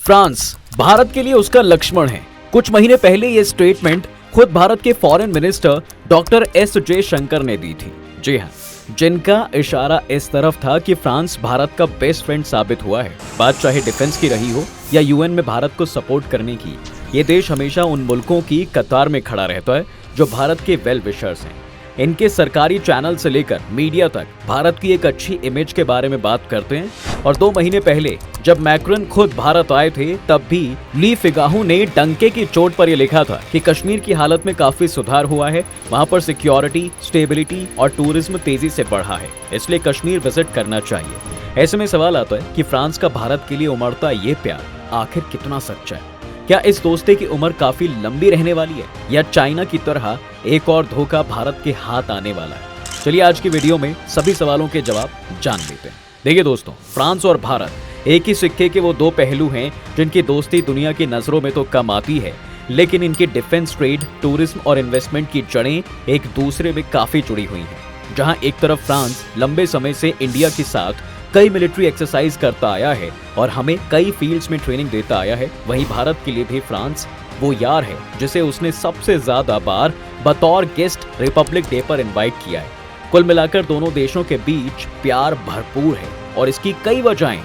France Bharat के लिए उसका लक्ष्मण है। कुछ महीने पहले ये स्टेटमेंट खुद भारत के foreign minister doctor S Jaishankar ने दी थी। जी हाँ, जिनका इशारा इस तरफ था कि फ्रांस भारत का बेस्ट फ्रेंड साबित हुआ है। बात चाहे डिफेंस की रही हो या यूएन में भारत को सपोर्ट करने की, ये देश हमेशा उन मुल्कों की कतार में खड़ा रहता है जो भारत के वेल विशर्स हैं। इनके सरकारी चैनल से लेकर मीडिया तक भारत की एक अच्छी इमेज के बारे में बात करते हैं। और 2 महीने पहले जब मैक्रॉन खुद भारत आए थे, तब भी ली फिगाहू ने डंके की चोट पर यह लिखा था कि कश्मीर की हालत में काफी सुधार हुआ है, वहां पर सिक्योरिटी, स्टेबिलिटी और टूरिज्म तेजी से बढ़ा है, इसलिए कश्मीर विजिट करना चाहिए। ऐसे में सवाल आता है कि फ्रांस का भारत के लिए उमड़ता ये प्यार आखिर कितना सच्चा है? क्या इस दोस्ती की उम्र काफी लंबी रहने वाली है या चाइना की तरह एक और धोखा भारत के हाथ आने वाला है? चलिए आज की वीडियो में सभी सवालों के जवाब जान लेते हैं। देखिए दोस्तों, फ्रांस और भारत एक ही सिक्के के वो 2 पहलू हैं जिनकी दोस्ती दुनिया की नजरों में तो कम आती है, लेकिन इनकी डिफेंस, ट्रेड, टूरिज्म और इन्वेस्टमेंट की जड़ें एक दूसरे में काफी जुड़ी हुई हैं। जहां एक तरफ फ्रांस लंबे समय से इंडिया के साथ कई मिलिट्री एक्सरसाइज करता आया है और हमें कई फील्ड्स में ट्रेनिंग देता आया है, वहीं भारत के लिए भी फ्रांस वो यार है जिसे उसने सबसे ज्यादा बार बतौर गेस्ट रिपब्लिक डे पर इनवाइट किया है। कुल मिलाकर दोनों देशों के बीच प्यार भरपूर है और इसकी कई वजहें।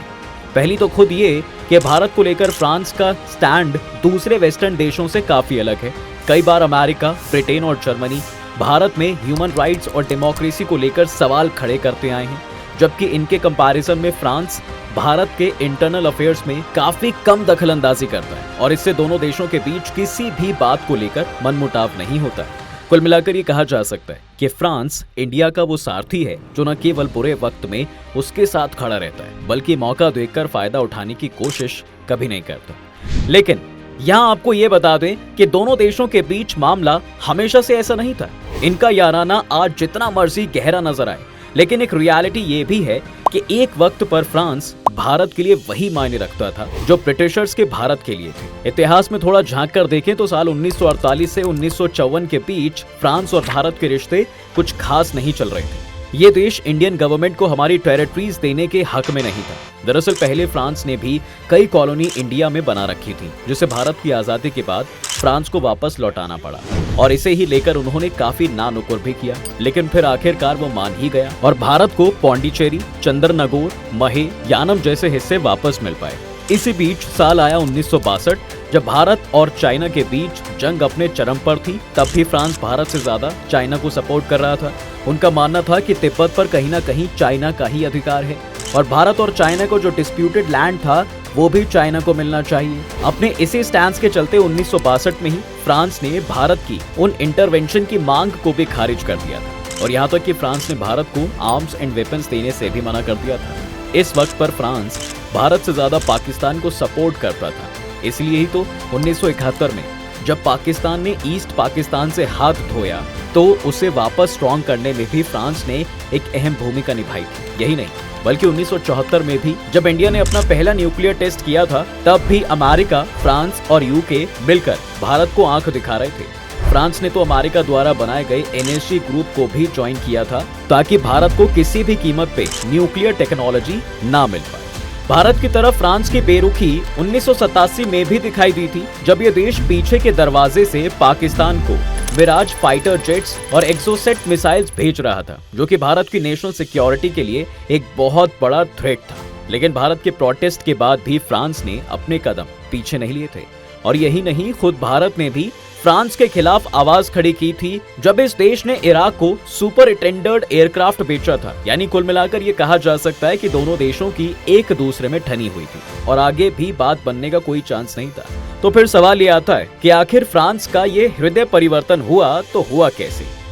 पहली तो खुद ये कि भारत को लेकर फ्रांस का स्टैंड दूसरे वेस्टर्न देशों से काफी अलग है। कई बार अमेरिका, ब्रिटेन और जर्मनी भारत में ह्यूमन राइट्स और डेमोक्रेसी को लेकर सवाल खड़े करते आए हैं, जबकि इनके कंपैरिजन में फ्रांस भारत के इंटरनल अफेयर्स में काफी कम दखलंदाजी करता है और इससे दोनों देशों के बीच किसी भी बात को लेकर मनमुटाव नहीं होता। कुल मिलाकर ये कहा जा सकता है कि फ्रांस इंडिया का वो सारथी है जो न केवल बुरे वक्त में उसके साथ खड़ा रहता है, बल्कि मौका देखकर फायदा उठाने की कोशिश कभी नहीं करता। लेकिन यहाँ आपको ये बता दें कि दोनों देशों के बीच मामला हमेशा से ऐसा नहीं था। इनका याराना आज जितना मर्जी गहरा नजर आए, लेकिन एक रियलिटी ये भी है कि एक वक्त पर फ्रांस भारत के लिए वही मायने रखता था जो ब्रिटिशर्स के भारत के लिए थे। इतिहास में थोड़ा झांक कर देखें तो साल 1948 से 1954 के बीच फ्रांस और भारत के रिश्ते कुछ खास नहीं चल रहे थे। ये देश इंडियन गवर्नमेंट को हमारी टेरिटरीज देने के हक में नहीं था। दरअसल पहले फ्रांस ने भी कई कॉलोनी इंडिया में बना रखी थी, जिसे भारत की आजादी के बाद फ्रांस को वापस लौटाना पड़ा और इसे ही लेकर उन्होंने काफी नानुकुर भी किया, लेकिन फिर आखिरकार वो मान ही गया और भारत को पौंडीचेरी, चंद्रनगोर, महे, यानम जैसे हिस्से वापस मिल पाए। इसी बीच साल आया 1962, जब भारत और चाइना के बीच जंग अपने चरम पर थी। तब भी फ्रांस भारत से ज्यादा चाइना को सपोर्ट कर रहा था। उनका मानना था कि तिब्बत पर कहीं ना कहीं चाइना का ही अधिकार है और भारत और चाइना को जो डिस्प्यूटेड लैंड था वो भी चाइना को मिलना चाहिए। अपने इसी स्टैंड के चलते 1962 में ही फ्रांस ने भारत की उन इंटरवेंशन की मांग को भी खारिज कर दिया था और यहाँ तक कि फ्रांस ने भारत को आर्म्स एंड वेपन्स देने से भी मना कर दिया था। इस वक्त पर फ्रांस भारत से ज्यादा पाकिस्तान को सपोर्ट करता था। इसलिए ही तो 1971 में जब पाकिस्तान ने ईस्ट पाकिस्तान से हाथ धोया तो उसे वापस स्ट्रॉन्ग करने में भी फ्रांस ने एक अहम भूमिका निभाई थी। यही नहीं, बल्कि 1974 में भी जब इंडिया ने अपना पहला न्यूक्लियर टेस्ट किया था, तब भी अमेरिका, फ्रांस और यूके मिलकर भारत को आंख दिखा रहे थे। फ्रांस ने तो अमेरिका द्वारा बनाए गए एनएसजी ग्रुप को भी ज्वाइन किया था ताकि भारत को किसी भी कीमत पे न्यूक्लियर टेक्नोलॉजी ना मिल पाए। भारत की तरफ फ्रांस की बेरुखी 1987 में भी दिखाई दी थी, जब ये देश पीछे के दरवाजे से पाकिस्तान को मिराज फाइटर जेट्स और एक्सोसेट मिसाइल्स भेज रहा था, जो कि भारत की नेशनल सिक्योरिटी के लिए एक बहुत बड़ा थ्रेट था। लेकिन भारत के प्रोटेस्ट के बाद भी फ्रांस ने अपने कदम पीछे नहीं लिए थे और यही नहीं, खुद भारत ने भी फ्रांस के खिलाफ आवाज खड़ी की थी जब इस देश ने इराक को सुपर स्टैंडर्ड एयरक्राफ्ट बेचा था। यानी कुल मिलाकर ये कहा जा सकता है कि दोनों देशों की एक दूसरे में ठनी हुई थी और आगे भी बात बनने का कोई चांस नहीं था। तो फिर सवाल ये आता है कि आखिर फ्रांस का ये हृदय परिवर्तन हुआ तो हुआ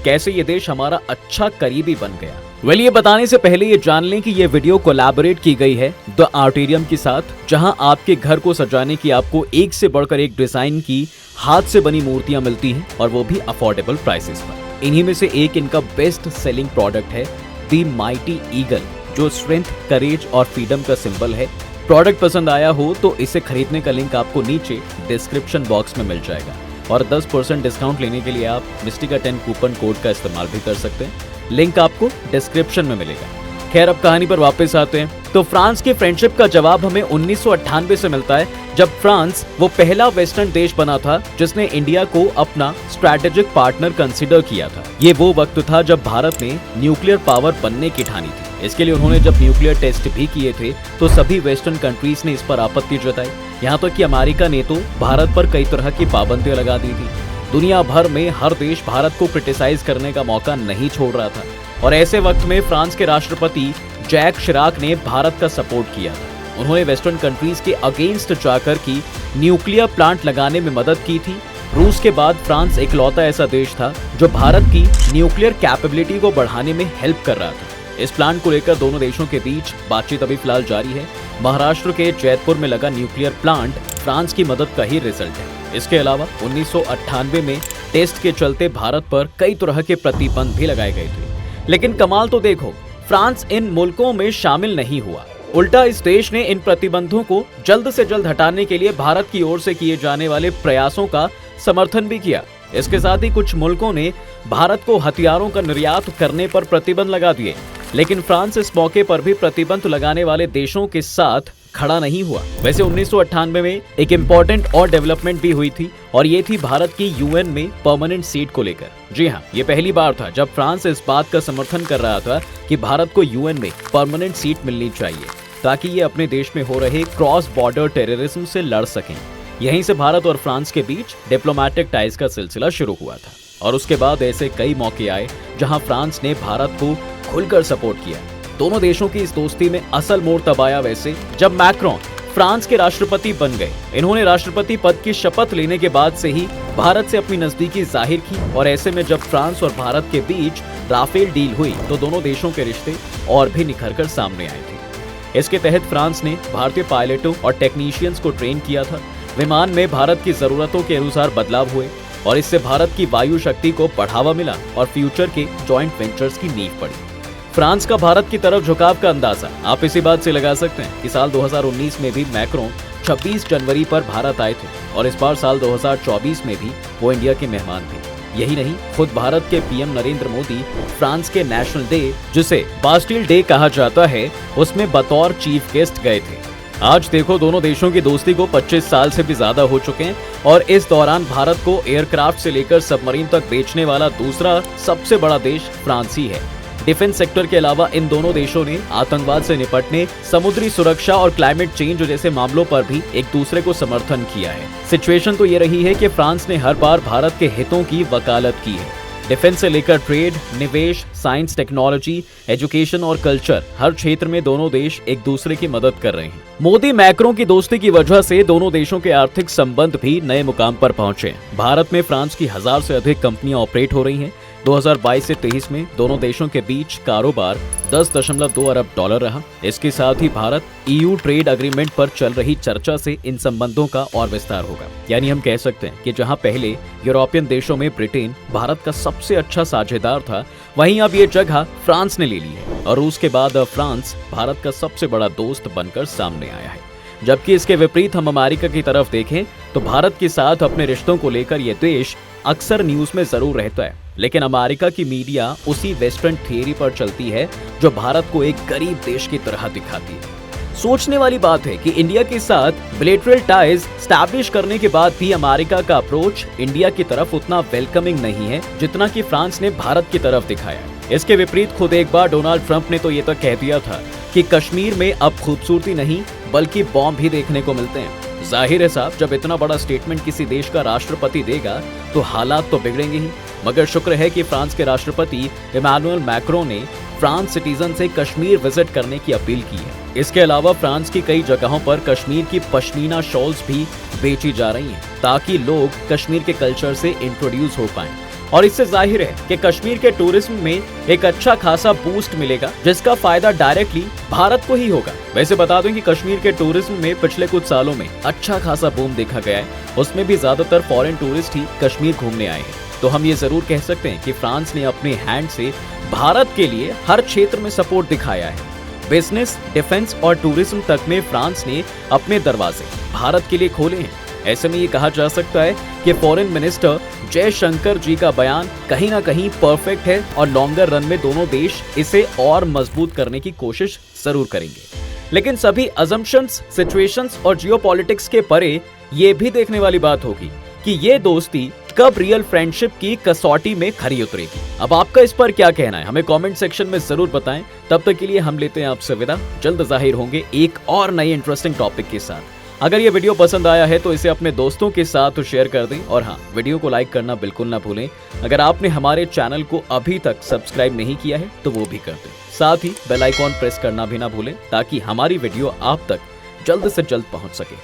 कैसे ये देश हमारा अच्छा करीबी बन गया? ये बताने से पहले ये जान लें कि ये वीडियो कोलैबोरेट की गई है द आर्टेरियम के साथ, जहां आपके घर को सजाने की आपको एक से बढ़कर एक डिजाइन की हाथ से बनी मूर्तियां मिलती हैं और वो भी अफोर्डेबल प्राइसेस पर। इन्हीं में से एक इनका बेस्ट सेलिंग प्रोडक्ट है द माइटी ईगल, जो स्ट्रेंथ, करेज और फ्रीडम का सिंबल है। प्रोडक्ट पसंद आया हो तो इसे खरीदने का लिंक आपको नीचे डिस्क्रिप्शन बॉक्स में मिल जाएगा और 10% डिस्काउंट लेने के लिए आप मिस्टिका 10 कूपन कोड का इस्तेमाल भी कर सकते हैं। लिंक आपको डिस्क्रिप्शन में मिलेगा। खैर अब कहानी पर वापस आते हैं तो फ्रांस की फ्रेंडशिप का जवाब हमें 1998 से मिलता है, जब फ्रांस वो पहला वेस्टर्न देश बना था जिसने इंडिया को अपना स्ट्रैटेजिक पार्टनर कंसीडर किया था। ये वो वक्त था जब भारत ने न्यूक्लियर पावर बनने की ठानी थी। इसके लिए उन्होंने जब न्यूक्लियर टेस्ट भी किए थे तो सभी वेस्टर्न कंट्रीज ने इस पर आपत्ति जताई। यहाँ तक कि अमेरिका ने तो भारत पर कई तरह की पाबंदियां लगा दी थी। दुनिया भर में हर देश भारत को क्रिटिसाइज करने का मौका नहीं छोड़ रहा था और ऐसे वक्त में फ्रांस के राष्ट्रपति जैक शिराक ने भारत का सपोर्ट किया था। उन्होंने वेस्टर्न कंट्रीज के अगेंस्ट जाकर की न्यूक्लियर प्लांट लगाने में मदद की थी। रूस के बाद फ्रांस इकलौता ऐसा देश था जो भारत की न्यूक्लियर कैपेबिलिटी को बढ़ाने में हेल्प कर रहा था। इस प्लांट को लेकर दोनों देशों के बीच बातचीत अभी फिलहाल जारी है। महाराष्ट्र के जैतपुर में लगा न्यूक्लियर प्लांट फ्रांस की मदद का ही रिजल्ट है। इसके अलावा 1998 में टेस्ट के चलते भारत पर कई तरह के प्रतिबंध भी लगाए गए थे। लेकिन कमाल तो देखो, फ्रांस इन मुल्कों में शामिल नहीं हुआ। उल्टा इस देश ने इन प्रतिबंधों को जल्द से जल्द हटाने के लिए भारत की ओर से किए जाने वाले प्रयासों का समर्थन भी किया। इसके साथ ही कुछ मुल्कों ने भारत को हथियारों का निर्यात करने पर प्रतिबंध लगा दिए, लेकिन फ्रांस इस मौके पर भी प्रतिबंध लगाने वाले देशों के साथ खड़ा नहीं हुआ। वैसे 1998 में एक इम्पोर्टेंट और डेवलपमेंट भी हुई थी और ये थी भारत की यूएन में परमानेंट सीट को लेकर। जी हाँ, ये पहली बार था जब फ्रांस इस बात का समर्थन कर रहा था कि भारत को यूएन में परमानेंट सीट मिलनी चाहिए ताकि ये अपने देश में हो रहे क्रॉस बॉर्डर टेररिज्म से लड़ सकें। यहीं से भारत और फ्रांस के बीच डिप्लोमेटिक टाइज का सिलसिला शुरू हुआ था और उसके बाद ऐसे कई मौके आए जहां फ्रांस ने भारत को खुलकर सपोर्ट किया। दोनों देशों की इस दोस्ती में असल मोड़ तब आया वैसे जब मैक्रोन फ्रांस के राष्ट्रपति बन गए। इन्होंने राष्ट्रपति पद की शपथ लेने के बाद से ही भारत से अपनी नजदीकी जाहिर की और ऐसे में जब फ्रांस और भारत के बीच राफेल डील हुई तो दोनों देशों के रिश्ते और भी निखरकर सामने आए थे। इसके तहत फ्रांस ने भारतीय पायलटों और टेक्नीशियंस को ट्रेन किया था। विमान में भारत की जरूरतों के अनुसार बदलाव हुए और इससे भारत की वायु शक्ति को बढ़ावा मिला और फ्यूचर के जॉइंट वेंचर्स की नींव पड़ी। फ्रांस का भारत की तरफ झुकाव का अंदाजा आप इसी बात से लगा सकते हैं कि साल 2019 में भी मैक्रोन 26 जनवरी पर भारत आए थे और इस बार साल 2024 में भी वो इंडिया के मेहमान थे। यही नहीं, खुद भारत के पीएम नरेंद्र मोदी फ्रांस के नेशनल डे, जिसे बास्टिल डे कहा जाता है, उसमें बतौर चीफ गेस्ट गए थे। आज देखो, दोनों देशों की दोस्ती को 25 साल से भी ज्यादा हो चुके हैं और इस दौरान भारत को एयरक्राफ्ट से लेकर सबमरीन तक बेचने वाला दूसरा सबसे बड़ा देश फ्रांस ही है। डिफेंस सेक्टर के अलावा इन दोनों देशों ने आतंकवाद से निपटने, समुद्री सुरक्षा और क्लाइमेट चेंज जैसे मामलों पर भी एक दूसरे को समर्थन किया है। सिचुएशन तो ये रही है कि फ्रांस ने हर बार भारत के हितों की वकालत की है। डिफेंस से लेकर ट्रेड, निवेश, साइंस, टेक्नोलॉजी, एजुकेशन और कल्चर, हर क्षेत्र में दोनों देश एक दूसरे की मदद कर रहे हैं। मोदी मैक्रों की दोस्ती की वजह से दोनों देशों के आर्थिक संबंध भी नए मुकाम पर पहुंचे। भारत में फ्रांस की 1000 से अधिक कंपनियां ऑपरेट हो रही हैं। 2022 से 23 में दोनों देशों के बीच कारोबार 10.2 अरब डॉलर रहा। इसके साथ ही भारत EU ट्रेड एग्रीमेंट पर चल रही चर्चा से इन संबंधों का और विस्तार होगा। यानी हम कह सकते हैं कि जहां पहले यूरोपियन देशों में ब्रिटेन भारत का सबसे अच्छा साझेदार था, वहीं अब ये जगह फ्रांस ने ले ली है और रूस के बाद अब फ्रांस भारत का सबसे बड़ा दोस्त बनकर सामने आया है। जबकि इसके विपरीत हम अमेरिका की तरफ देखें तो भारत के साथ अपने रिश्तों को लेकर यह देश अक्सर न्यूज में जरूर रहता है, लेकिन अमेरिका की मीडिया उसी वेस्टर्न थियरी पर चलती है जो भारत को एक गरीब देश की तरह दिखाती है। सोचने वाली बात है कि इंडिया के साथ बिलेटरल टाइज स्टैब्लिश करने के बाद भी अमेरिका का अप्रोच इंडिया की तरफ उतना वेलकमिंग नहीं है जितना कि फ्रांस ने भारत की तरफ दिखाया। इसके विपरीत खुद एक बार डोनाल्ड ट्रंप ने तो ये तक कह दिया था कि कश्मीर में अब खूबसूरती नहीं बल्कि बॉम्ब भी देखने को मिलते हैं। जाहिर है साहब, जब इतना बड़ा स्टेटमेंट किसी देश का राष्ट्रपति देगा तो हालात तो बिगड़ेंगे ही। मगर शुक्र है कि फ्रांस के राष्ट्रपति इमैनुअल मैक्रों ने फ्रांस सिटीजन से कश्मीर विजिट करने की अपील की है। इसके अलावा फ्रांस की कई जगहों पर कश्मीर की पश्मीना शॉल्स भी बेची जा रही हैं ताकि लोग कश्मीर के कल्चर से इंट्रोड्यूस हो पाएं। और इससे जाहिर है कि कश्मीर के टूरिज्म में एक अच्छा खासा बूस्ट मिलेगा जिसका फायदा डायरेक्टली भारत को ही होगा। वैसे बता दूं कि कश्मीर के टूरिज्म में पिछले कुछ सालों में अच्छा खासा बूम देखा गया है, उसमें भी ज्यादातर फॉरेन टूरिस्ट ही कश्मीर घूमने आए हैं। तो हम ये जरूर कह सकते हैं कि फ्रांस ने अपने हैंड से भारत के लिए हर क्षेत्र में सपोर्ट दिखाया है। बिजनेस, डिफेंस और टूरिज्म तक में फ्रांस ने अपने दरवाजे भारत के लिए खोले हैं। ऐसे में ये कहा जा सकता है कि फॉरेन मिनिस्टर जयशंकर जी का बयान कहीं ना कहीं परफेक्ट है और लॉन्गर रन में दोनों देश इसे और मजबूत करने की कोशिश जरूर करेंगे। लेकिन सभी अजम्पशंस, सिचुएशंस और जियोपॉलिटिक्स के परे ये भी देखने वाली बात होगी कि ये दोस्ती कब रियल फ्रेंडशिप की कसौटी में खरी उतरेगी। अब आपका इस पर क्या कहना है, हमें कमेंट सेक्शन में जरूर बताएं। तब तक के लिए हम लेते हैं आपसे विदा, जल्द जाहिर होंगे एक और नई इंटरेस्टिंग टॉपिक के साथ। अगर ये वीडियो पसंद आया है तो इसे अपने दोस्तों के साथ शेयर कर दें और हाँ, वीडियो को लाइक करना बिल्कुल ना भूलें। अगर आपने हमारे चैनल को अभी तक सब्सक्राइब नहीं किया है तो वो भी कर दें। साथ ही बेल आइकॉन प्रेस करना भी ना भूलें ताकि हमारी वीडियो आप तक जल्द से जल्द पहुंच सके।